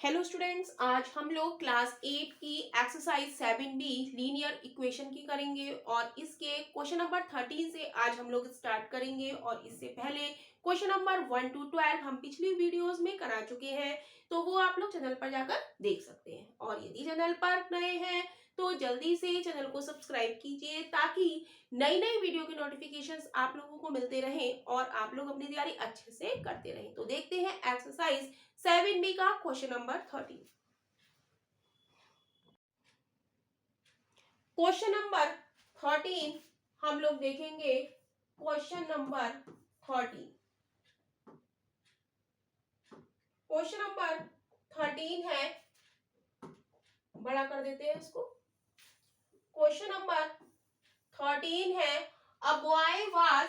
Hello students, आज हम लोग क्लास 8 की एक्सरसाइज 7B लीनियर इक्वेशन की करेंगे और इसके क्वेश्चन नंबर 13 से आज हम लोग स्टार्ट करेंगे। और इससे पहले क्वेश्चन नंबर 1 to 12 हम पिछली वीडियोस में करा चुके हैं, तो वो आप लोग चैनल पर जाकर देख सकते हैं। और यदि चैनल पर नए हैं तो जल्दी से चैनल को सब्सक्राइब कीजिए ताकि नई नई वीडियो के नोटिफिकेशंस आप लोगों को मिलते रहें और आप लोग अपनी तैयारी अच्छे से करते रहें। तो देखते हैं एक्सरसाइज 7B का क्वेश्चन नंबर 13। क्वेश्चन नंबर 13 हम लोग देखेंगे। क्वेश्चन नंबर 13, क्वेश्चन नंबर 13 है, बड़ा कर देते हैं इसको। क्वेश्चन नंबर 13 है, a boy was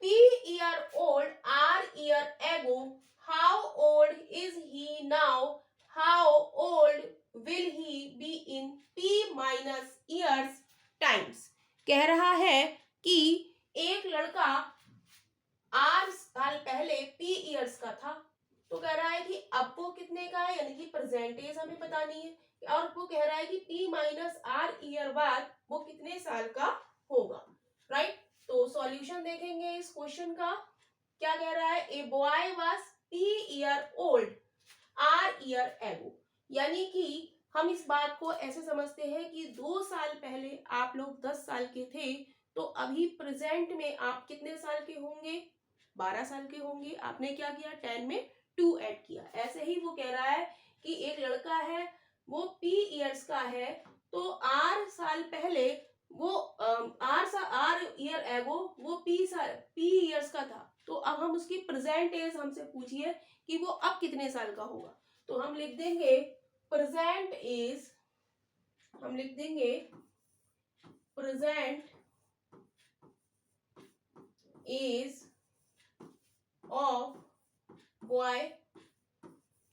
P year old R year ago. How old is he now? How old will he be in P minus years times? कह रहा है कि एक लड़का R साल पहले P years का था, तो कह रहा है कि अब वो कितने का है, यानी कि परसेंटेज हमें बतानी है। और वो कह रहा है कि P माइनस R ईयर बाद वो कितने साल का होगा, राइट। तो सॉल्यूशन देखेंगे इस क्वेश्चन का। क्या कह रहा है, a boy was P year old R year ago, यानी कि हम इस बात को ऐसे समझते हैं कि 2 साल पहले आप लोग 10 साल के थे, तो अभी प्रेजेंट में आप कितने साल के होंगे, 12 साल के होंगे। आपने क्या किया, 10 में 2 ऐड किया। ऐसे ही वो कह रहा है कि एक लड़का है, वो P ईयर्स का है, तो R साल पहले वो R ईयर एगो वो P ईयर्स का था। तो अब हम उसकी प्रेजेंट एज हमसे पूछिए कि वो अब कितने साल का होगा। तो हम लिख देंगे प्रेजेंट एज, हम लिख देंगे प्रेजेंट एज ऑफ बॉय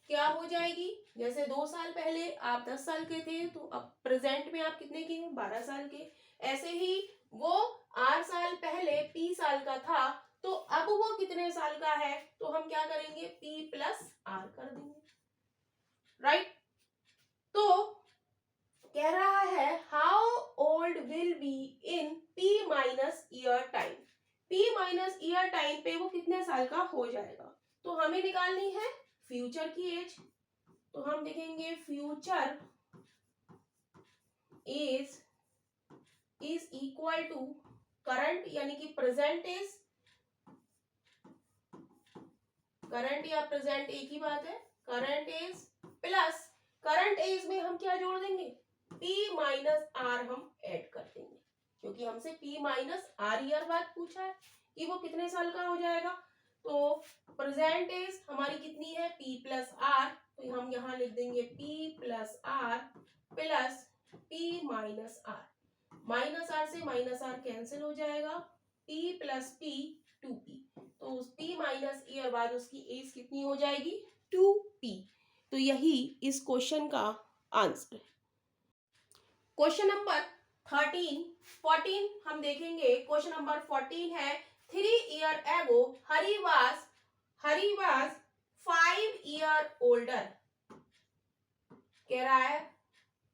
क्या हो जाएगी, जैसे 2 साल पहले आप 10 साल के थे, तो अब प्रेजेंट में आप कितने के हैं, 12 साल के। ऐसे ही वो 8 साल पहले P साल का था, तो अब वो कितने साल का है, तो हम क्या करेंगे, P प्लस R कर देंगे, राइट। तो कह रहा है how old will be in P minus year time, P minus year time पे वो कितने साल का हो जाएगा। तो हमें निकालनी है फ्यूचर की एज, तो हम देखेंगे future age is equal to current, यानी कि प्रेजेंट एज, करंट या प्रेजेंट एक ही बात है, current age plus current age में हम क्या जोड़ देंगे, P माइनस R हम ऐड कर देंगे, क्योंकि हमसे P माइनस R ईयर बाद पूछा है कि वो कितने साल का हो जाएगा। तो प्रेजेंट एज हमारी कितनी है, P प्लस R, तो हम यहाँ लिख देंगे P plus R plus P minus R, minus R से माइनस R कैंसिल हो जाएगा, P प्लस P 2P, तो उस P माइनस ईयर बाद उसकी एज कितनी हो जाएगी, 2P। तो यही इस क्वेश्चन का आंसर है। क्वेश्चन नंबर 14 हम देखेंगे। क्वेश्चन नंबर 14 है, 3 ईयर एगो हरी वाज 5 ईयर ओल्डर। कह रहा है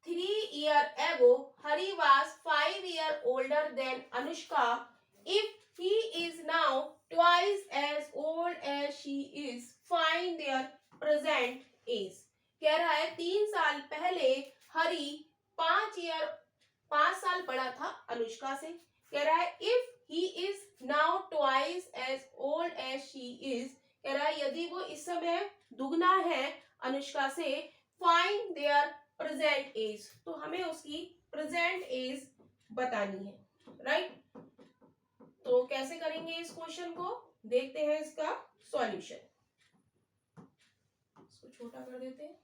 3 ईयर एगो हरी was 5 year older than Anushka, if he is now twice as old as she is, find their present age। कह रहा है 3 साल पहले हरी 5 साल बड़ा था अनुष्का से। कह रहा है if he is now twice as old as she is, कह रहा है यदि वो इस समय दुगना है अनुष्का से, find their प्रेजेंट एज, तो हमें उसकी प्रेजेंट एज बतानी है, राइट। तो कैसे करेंगे इस क्वेश्चन को, देखते हैं इसका सॉल्यूशन। इसको छोटा कर देते हैं,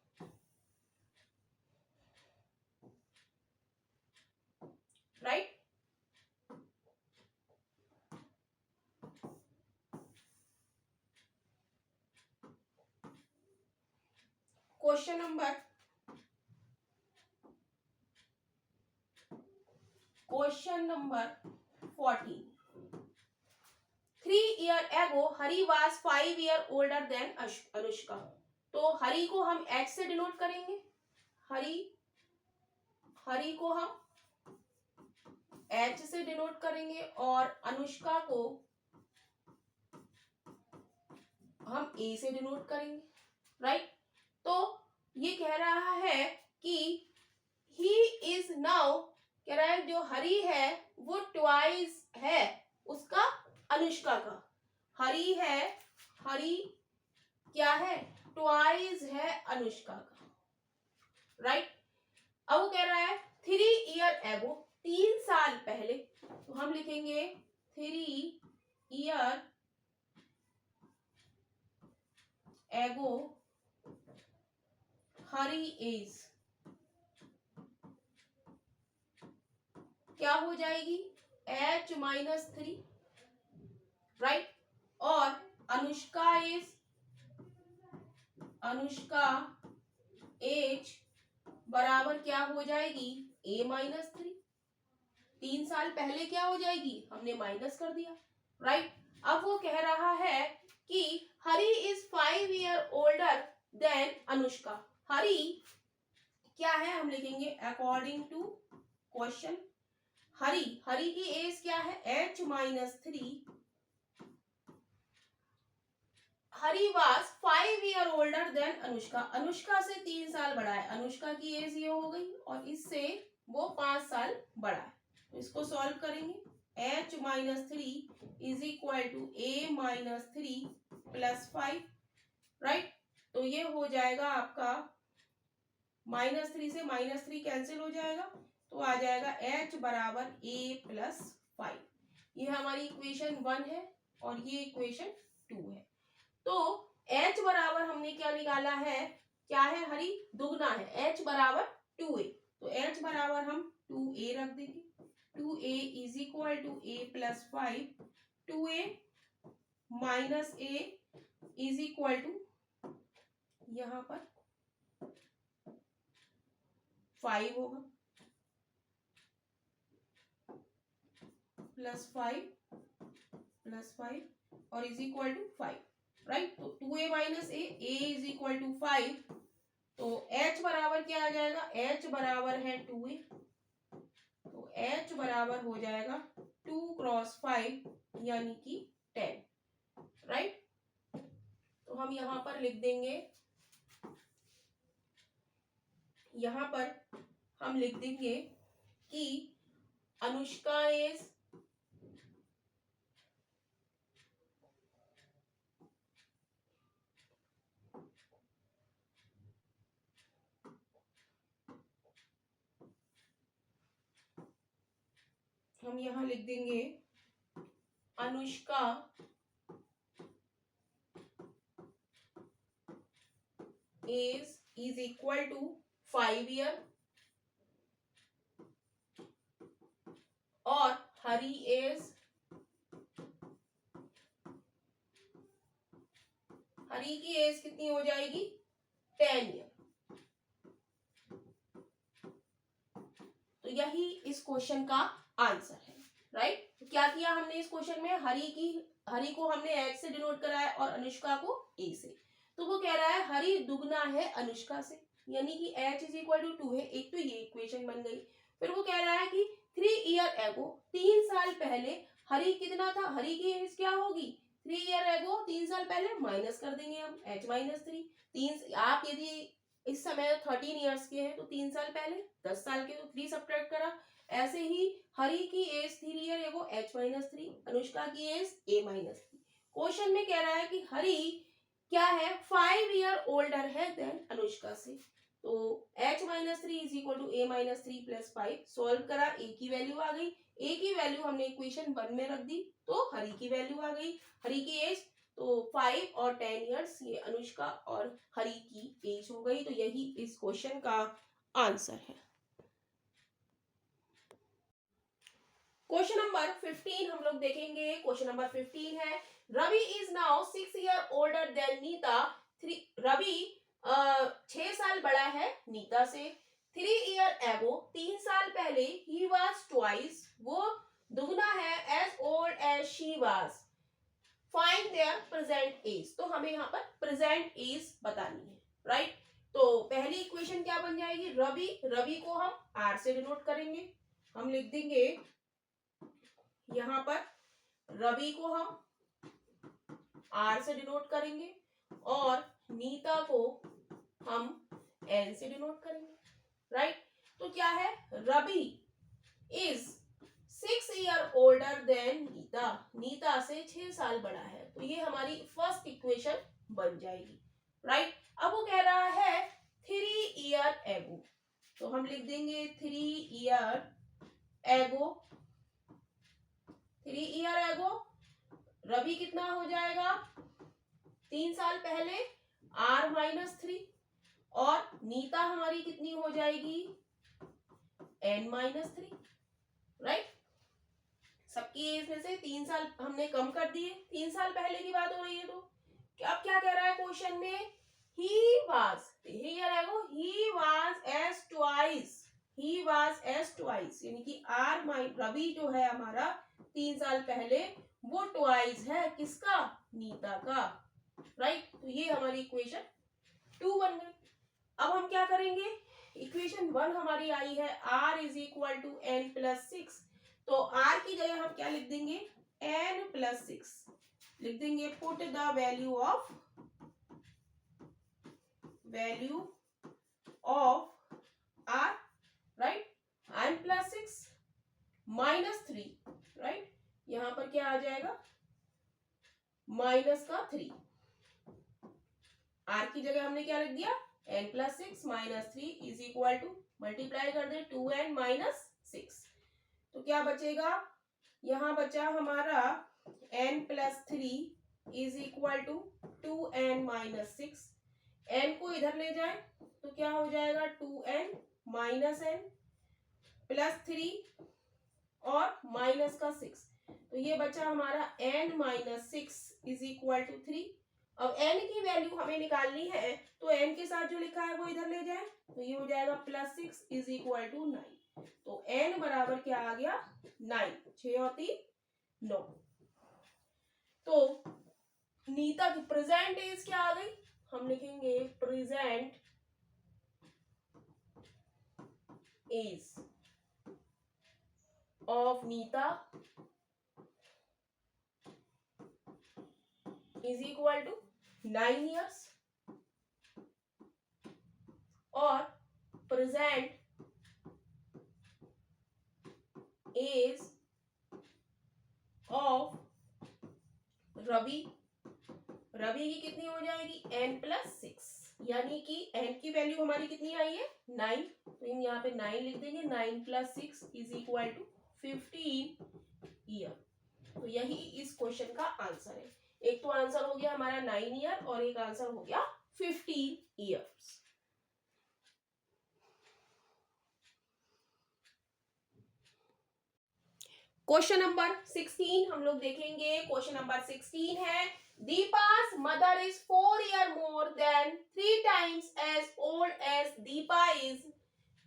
राइट। क्वेश्चन नंबर 14, 3 ईयर एगो हरी was 5 year older than Anushka. तो हरी को हम H से डिनोट करेंगे, हरी को हम H से डिनोट करेंगे और अनुष्का को हम A से डिनोट करेंगे, राइट। तो ये कह रहा है कि ही इज नाउ, कह रहा है जो हरी है वो ट्वाइस है उसका अनुष्का का, हरी है, हरी क्या है, ट्वाइस है अनुष्का का, राइट। अब वो कह रहा है 3 ईयर एगो, 3 साल पहले, तो हम लिखेंगे 3 ईयर एगो हरी इज, क्या हो जाएगी H माइनस 3, राइट। और अनुष्का इज, अनुष्का एज बराबर क्या हो जाएगी A माइनस 3, 3 साल पहले क्या हो जाएगी, हमने माइनस कर दिया, राइट। अब वो कह रहा है कि Hari is 5 year older than Anushka, Hari क्या है, हम लिखेंगे अकॉर्डिंग टू क्वेश्चन, हरी की एज क्या है H minus 3, Hari was 5 year older than Anushka, Anushka से 3 साल बड़ा है, अनुष्का की एज ये हो गई और इससे वो 5 साल बड़ा है, तो इसको सॉल्व करेंगे, H minus 3 is equal to A minus 3 plus 5, right. तो ये हो जाएगा आपका माइनस 3 से माइनस 3 कैंसिल हो जाएगा, तो आ जाएगा H बराबर A प्लस 5, ये हमारी इक्वेशन 1 है और ये इक्वेशन 2 है। तो H बराबर हमने क्या निकाला है, क्या है, हरी दुगना है, H बराबर 2A, तो H बराबर हम 2A रख देंगे, 2A is equal to A plus 5, 2A minus A is equal to यहाँ पर 5 होगा, प्लस 5 और इज इक्वल टू 5, राइट। तो 2A minus A is equal to 5, तो H बराबर क्या आ जाएगा, H बराबर है 2A, तो H बराबर हो जाएगा 2 क्रॉस 5 यानी कि 10, राइट। तो हम यहाँ पर लिख देंगे, यहाँ पर हम लिख देंगे कि अनुष्का इज हम यहाँ लिख देंगे Anushka is equal to 5 year और हरी इज, हरी की एज कितनी हो जाएगी 10 ईयर। तो यही इस क्वेश्चन का आंसर है, राइट। तो क्या किया हमने इस क्वेश्चन में, हरी को हमने H से डिनोट कराया और अनुष्का को A से, तो वो कह रहा है हरी दुगना है अनुष्का से, यानी कि H इज इक्वल टू 2 है, एक तो ये इक्वेशन बन गई। फिर वो कह रहा है कि 3 ईयर एगो, 3 साल पहले हरी कितना था, हरी की एज क्या होगी 3 ईयर एगो, 3 साल पहले माइनस कर देंगे हम H माइनस 3, आप यदि इस समय 13 ईयर्स के हैं तो 3 साल पहले 10 साल के, तो 3 सब्ट्रैक्ट करा। ऐसे ही हरी की age 3 year ago H minus 3, Anushka की एज A माइनस 3। क्वेश्चन में कह रहा है कि हरी क्या है 5 ईयर ओल्डर है देन अनुष्का से, तो H minus 3 is equal to A minus 3 plus 5, solve करा, A की वैल्यू आ गई, A की वैल्यू हमने इक्वेशन 1 में रख दी, तो हरी की वैल्यू आ गई, हरी की एज तो 5 और 10 इयर्स, ये अनुष्का और हरी की एज हो गई। तो यही इस क्वेश्चन का आंसर है। क्वेश्चन नंबर 15 हम लोग देखेंगे। क्वेश्चन नंबर 15 है Ravi is now 6 year older than Nita, Ravi 6 साल बड़ा है नीता से। 3 ईयर एगो, 3 साल पहले, ही वाज ट्वाइस, वो दुगना है age old age she was. Find their present age, तो हमें यहाँ पर प्रेजेंट एज बतानी है, राइट। तो पहली इक्वेशन क्या बन जाएगी, रवि, रवि को हम आर से डिनोट करेंगे, हम लिख देंगे यहां पर रवि को हम आर से डिनोट करेंगे और नीता को हम एन से डिनोट करेंगे, राइट। तो क्या है, Ravi is 6 year older than Nita, Nita से 6 साल बड़ा है। तो ये हमारी फर्स्ट इक्वेशन बन जाएगी, राइट। अब वो कह रहा है 3 ईयर एगो, तो हम लिख देंगे 3 ईयर एगो, 3 ईयर एगो रवि कितना हो जाएगा, 3 साल पहले, r-3, और नीता हमारी कितनी हो जाएगी, n-3, राइट। सबकी एज में से 3 साल हमने कम कर दिए, 3 साल पहले की बात हो रही है। तो अब क्या कह रहा है क्वेश्चन में, he was, he was age twice, he was age twice, यानी कि रवि जो है हमारा 3 साल पहले वो ट्वाइस है किसका, नीता का, राइट। तो ये हमारी इक्वेशन 2 बन गई। अब हम क्या करेंगे, इक्वेशन 1 हमारी आई है r is equal to n plus 6, तो r की जगह हम क्या लिख देंगे, n प्लस 6 लिख देंगे, put the value of r, right, n plus 6 -3, right, यहां पर क्या आ जाएगा, -3, r की जगह हमने क्या लिख दिया, n plus 6 -3 is equal to, multiply कर दे 2n -6, तो क्या बचेगा, यहां बचा हमारा n plus 3 is equal to 2n -6, n को इधर ले जाए तो क्या हो जाएगा, 2n -n प्लस 3 और माइनस का 6, तो ये बचा हमारा n -6 इज इक्वल टू 3। अब n की वैल्यू हमें निकालनी है, तो n के साथ जो लिखा है वो इधर ले जाए, तो ये हो जाएगा +6 इज इक्वल टू 9, तो n बराबर क्या आ गया, 9, 6 और 3 9। तो नीता की प्रेजेंट एज क्या आ गई, हम लिखेंगे present age of Nita is equal to 9 years और present age of Ravi, Ravi की कितनी हो जाएगी, n प्लस 6, यानी कि n की वैल्यू हमारी कितनी आई है, 9, तो यहाँ पे 9 लिख देंगे, 9 plus 6 is equal to 15 year. तो यही इस क्वेश्चन का आंसर है। एक तो आंसर हो गया हमारा 9 ईयर और एक आंसर हो गया 15 ईयर्स। क्वेश्चन नंबर 16 हम लोग देखेंगे। क्वेश्चन नंबर 16 है, दीपा's mother is 4 year more than 3 times as old as Deepa is.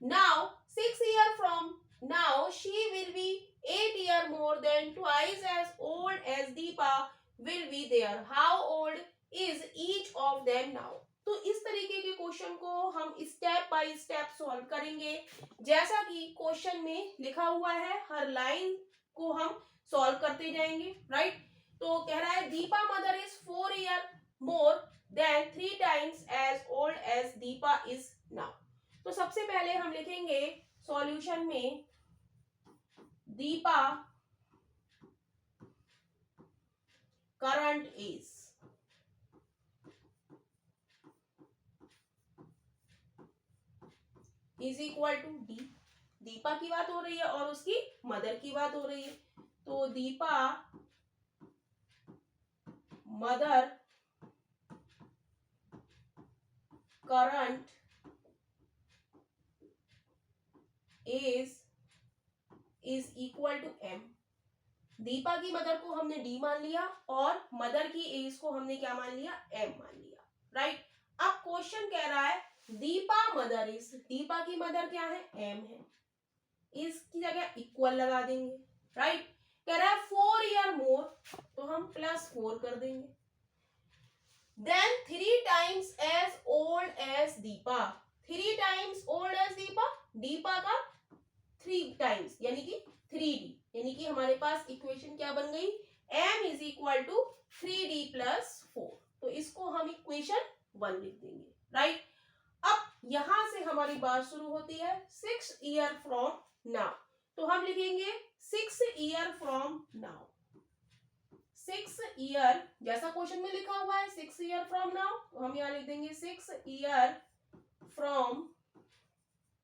Now 6 year from now she will be 8 year more than twice as old as Deepa will be there. How old is each of them now? तो इस तरीके के question को हम step by step solve करेंगे, जैसा कि question में लिखा हुआ है, हर लाइन को हम सॉल्व करते जाएंगे, राइट। तो कह रहा है Deepa mother is 4 year more than 3 times age old age Deepa is now. तो सबसे पहले हम लिखेंगे सॉल्यूशन में Deepa current age is equal to D, Deepa की बात हो रही है और उसकी मदर की बात हो रही है, तो Deepa mother current age is equal to M. Deepa की मदर को हमने डी मान लिया और मदर की एज को हमने क्या मान लिया, एम मान लिया, राइट। अब क्वेश्चन कह रहा है दीपा मदर इज, दीपा की मदर क्या है, एम है, इसकी जगह इक्वल लगा देंगे, राइट। कह रहा है 4 ईयर मोर, तो हम +4 कर देंगे, then 3 times as old as Deepa. 3 times old as Deepa, Deepa का 3 times यानी कि 3D, यानी कि हमारे पास इक्वेशन क्या बन गई, m is equal to 3D plus 4. तो इसको हम इक्वेशन 1 लिख देंगे, राइट. अब यहां से हमारी बात शुरू होती है 6 ईयर फ्रॉम नाउ. तो हम लिखेंगे 6 ईयर फ्रॉम नाउ. 6 ईयर जैसा क्वेश्चन में लिखा हुआ है 6 ईयर फ्रॉम नाउ, तो हम यहाँ लिख देंगे 6 ईयर फ्रॉम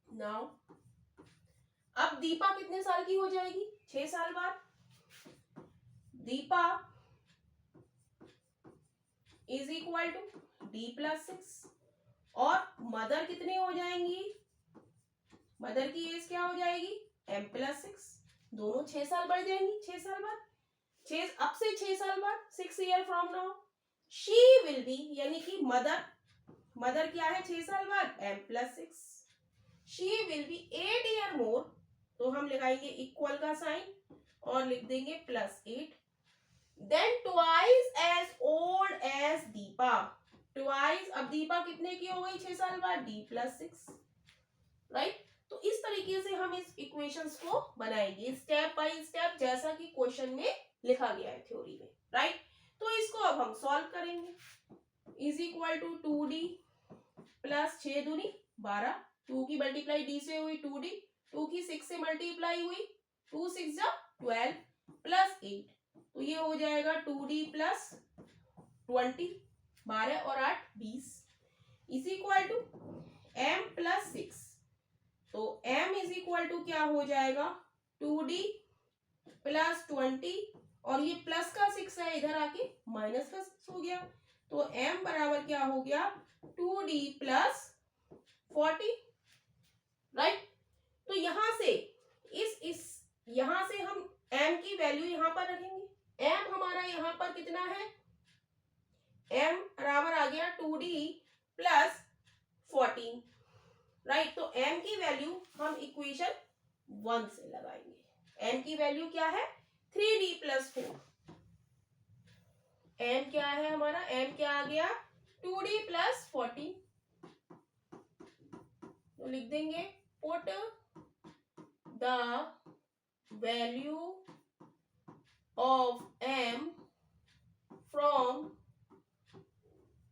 नाउ. अब दीपा कितने साल की हो जाएगी, 6 साल बाद. Deepa is equal to D plus 6. और मदर कितने हो जाएंगी, मदर की एज क्या हो जाएगी, m प्लस 6. दोनों 6 साल बढ़ जाएंगी 6 साल बाद. 6 अब से 6 साल बाद 6 year from now she will B, यानी कि मदर, मदर क्या है 6 साल बाद m plus 6. She will be 8 year more, तो हम लगाएंगे इक्वल का साइन और लिख देंगे plus 8. Then twice age old age Deepa. Twice, अब दीपा कितने की हो गई 6 साल बाद, डी प्लस 6, राइट. तो इस तरीके से हम इस इक्वेशंस को बनाएंगे स्टेप बाय स्टेप, जैसा कि क्वेश्चन में लिखा गया है थ्योरी में, राइट. तो इसको अब हम सॉल्व करेंगे. Is equal to 2d plus 6 दूनी 12, 2 की मल्टीप्लाई d से हुई 2d, 2 की 6 से मल्टीप्लाई हुई 2 6 जा 12 प्लस 8, तो ये हो जाएगा 2d प्लस 20, 12 और 8 20, is equal to m plus 6. तो m इज इक्वल टू क्या हो जाएगा 2d प्लस 20, और ये प्लस का 6 है इधर आके माइनस का 6 हो गया, तो m बराबर क्या हो गया 2d प्लस 40, राइट. तो यहां से इस यहां से हम m की वैल्यू यहां पर रखेंगे. m हमारा यहां पर कितना है, m बराबर आ गया 2d प्लस 14, राइट. तो m की वैल्यू हम इक्वेशन 1 से लगाएंगे. m की वैल्यू क्या है 3d प्लस 4. m क्या है हमारा, m क्या आ गया 2d प्लस 14, तो लिख देंगे put the value of m from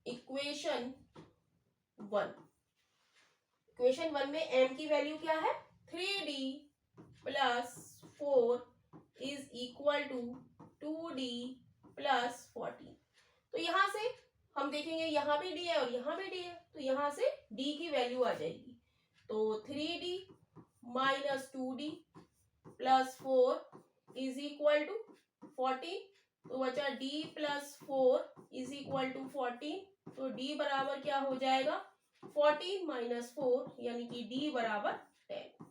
equation 1. Equation 1 में m की वैल्यू क्या है 3d plus 4 is equal to 2d plus 14. तो यहां से हम देखेंगे यहाँ भी d है और यहाँ भी d है, तो यहाँ से d की वैल्यू आ जाएगी. तो 3d minus 2d plus 4 is equal to 14, तो बचा d plus 4 is equal to 14, तो d बराबर क्या हो जाएगा 14 माइनस 4, यानी कि d बराबर 10.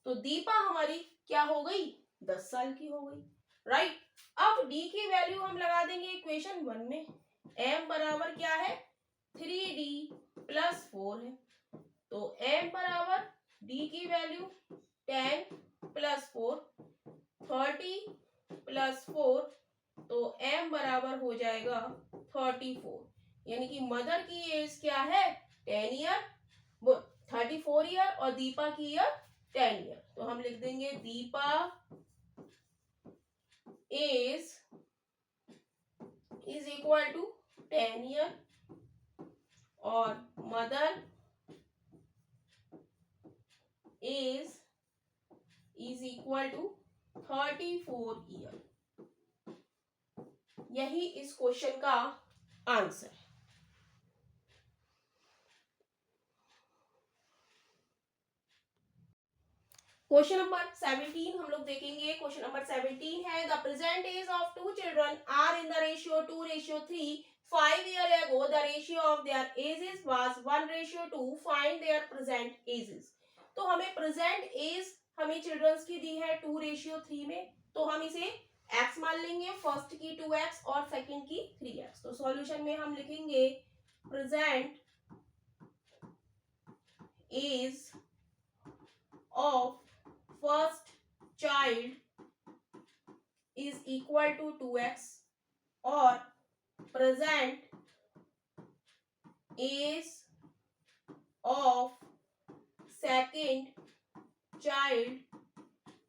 तो दीपा हमारी क्या हो गई 10 साल की हो गई, राइट. अब d की वैल्यू हम लगा देंगे इक्वेशन 1 में. m बराबर क्या है 3d प्लस 4 है, तो m बराबर d की वैल्यू 10 प्लस 4 30 प्लस 4, तो m बराबर हो जाएगा 34, यानी कि मदर की एज क्या है 10 ईयर 34 ईयर और दीपा की ईयर 10 ईयर. तो हम लिख देंगे Deepa age is equal to 10 year और mother age is equal to 34 year. यही इस क्वेश्चन का आंसर है. क्वेश्चन नंबर 17 हम लोग देखेंगे. क्वेश्चन नंबर 17 है the present age of two children are in the ratio 2:3. 5 years ago the ratio of their ages was 1:2. Find their present ages. तो हमें प्रेजेंट एज हमें चिल्ड्रंस की दी है 2:3 में, तो हम इसे x मान लेंगे, फर्स्ट की 2x और सेकंड की 3x. तो सॉल्यूशन में हम लिखेंगे present age of first child is equal to 2x और present age of second child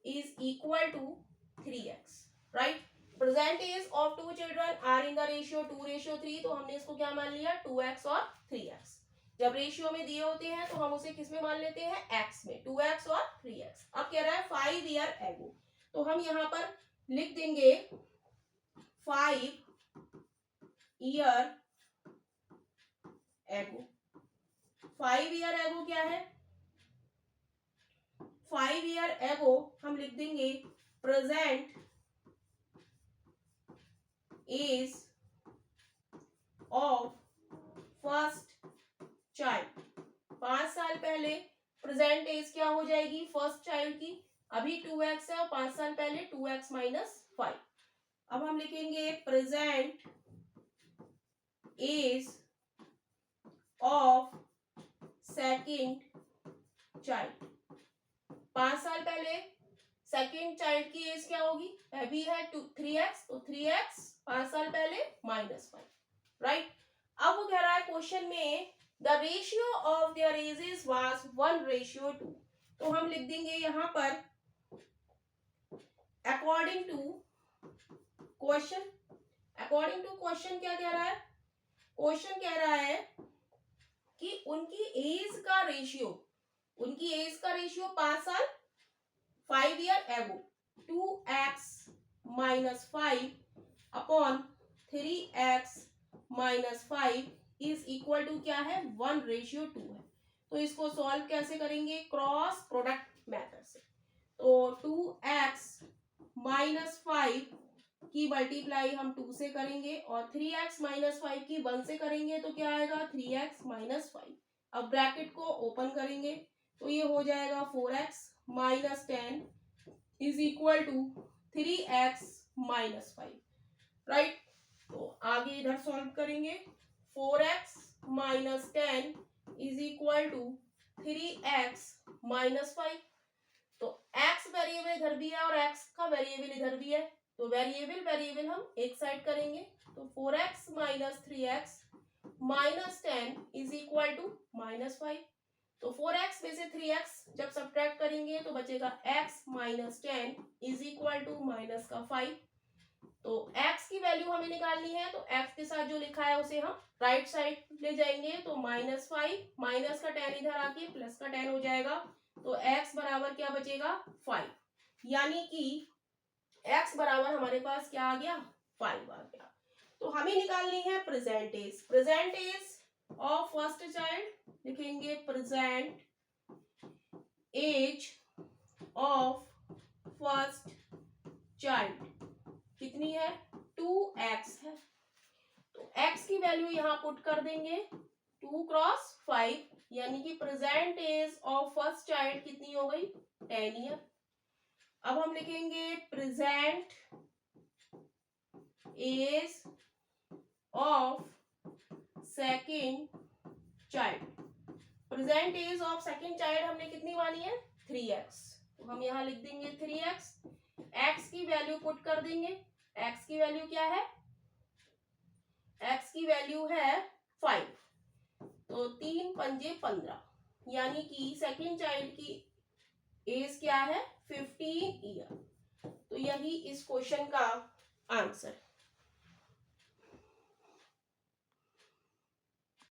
is equal to 3x, right. Present age of two children are in the ratio 2:3, तो हमने इसको क्या मान लिया 2x और 3x। जब रेशियो में दिए होते हैं तो हम उसे किस में मान लेते हैं x में, 2x और 3x। अब कह रहा है 5 ईयर एगो, तो हम यहाँ पर लिख देंगे 5 ईयर एगो। 5 ईयर एगो क्या है, 5 ईयर एगो हम लिख देंगे present age of first child. 5 साल पहले प्रेजेंट एज क्या हो जाएगी फर्स्ट चाइल्ड की, अभी 2x है और 5 साल पहले 2x माइनस 5। अब हम लिखेंगे present age of second child. 5 साल पहले सेकेंड चाइल्ड की एज क्या होगी, अभी है 3x, तो 3x 5 साल पहले -5, राइट। अब वो कह रहा है क्वेश्चन में the ratio of their ages was 1:2, तो हम लिख देंगे यहां पर according to question. According to question क्या कह रहा है, क्वेश्चन कह रहा है कि उनकी एज का रेशियो 5 साल 5 year ago 2x minus 5 upon 3x minus 5 is equal to क्या है 1:2 है। तो इसको सॉल्व कैसे करेंगे, क्रॉस प्रोडक्ट मेथड से। तो 2x माइनस 5 की मल्टीप्लाई हम 2 से करेंगे और 3x माइनस 5 की 1 से करेंगे तो क्या आएगा 3x माइनस 5। अब ब्रैकेट को ओपन करेंगे तो ये हो जाएगा 4x minus 10 is equal to 3x minus 5, right. तो आगे इधर सॉल्व करेंगे, 4x minus 10 is equal to 3x minus 5। तो x वेरिएबल इधर भी है और x का वेरिएबल इधर भी है, तो वेरिएबल हम एक साइड करेंगे। तो 4x minus 3x minus 10 is equal to -5। तो 4x में से 3x जब सब्ट्रैक्ट करेंगे तो बचेगा x minus 10 is equal to -5। तो x की वैल्यू हमें निकालनी है, तो x के साथ जो लिखा है उसे हम राइट साइड ले जाएंगे। तो -5 माइनस का 10 इधर आके प्लस का 10 हो जाएगा, तो x बराबर क्या बचेगा 5, यानी कि x बराबर हमारे पास क्या आ गया 5 आ गया। तो हमें निकालनी है present age. Present age of first child लिखेंगे present age of first child कितनी है 2x है, तो x की वैल्यू यहां पुट कर देंगे 2 क्रॉस 5, यानी कि present age of first child कितनी हो गई 10 ईयर। अब हम लिखेंगे present age of second child. Present age of second child हमने कितनी मानी है 3x, तो हम यहां लिख देंगे 3x। x की वैल्यू पुट कर देंगे, x की वैल्यू क्या है, x की वैल्यू है 5, तो 3 पंजे 15, यानी कि सेकेंड चाइल्ड की एज क्या है 15 ईयर। तो यही इस क्वेश्चन का आंसर।